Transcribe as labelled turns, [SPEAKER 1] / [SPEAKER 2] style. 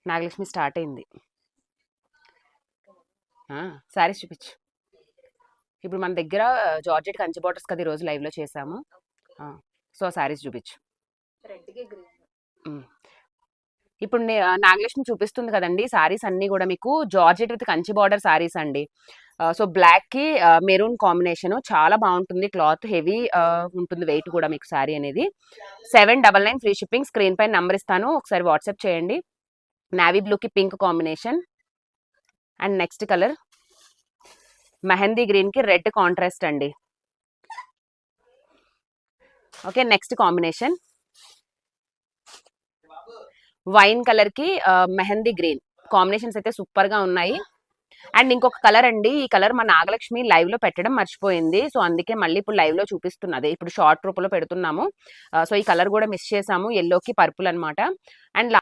[SPEAKER 1] Nagalakshmi start అయింది. శారీస్ చూపించు. ఇప్పుడు మన దగ్గర జార్జెట్ కంచి బార్డర్స్ కదా ఈరోజు లైవ్లో చేసాము. సో శారీస్ చూపించు. ఇప్పుడు నాగలక్ష్మి చూపిస్తుంది కదండి శారీస్ అన్నీ కూడా మీకు georgette with Kanchi border saris అండి. సో బ్లాక్కి మెరూన్ కాంబినేషన్ చాలా బాగుంటుంది. క్లాత్ హెవీ ఉంటుంది, వెయిట్ కూడా మీకు శారీ అనేది. 799 ఫ్రీ షిప్పింగ్. స్క్రీన్ పైన నెంబర్ ఇస్తాను, ఒకసారి వాట్సాప్ చేయండి. నావీ బ్లూకి pink combination and next colour mehndi గ్రీన్కి రెడ్ కాంట్రాస్ట్ అండి. ఓకే, నెక్స్ట్ కాంబినేషన్ వైన్ కలర్కి మెహందీ గ్రీన్. కాంబినేషన్స్ అయితే సూపర్గా ఉన్నాయి. అండ్ ఇంకొక కలర్ అండి, ఈ కలర్ మా నాగలక్ష్మి లైవ్లో పెట్టడం మర్చిపోయింది. సో అందుకే మళ్ళీ ఇప్పుడు లైవ్లో చూపిస్తున్నది, ఇప్పుడు షార్ట్ రూపంలో పెడుతున్నాము. సో ఈ కలర్ కూడా మిస్ చేసాము, ఎల్లోకి పర్పుల్ అనమాట. అండ్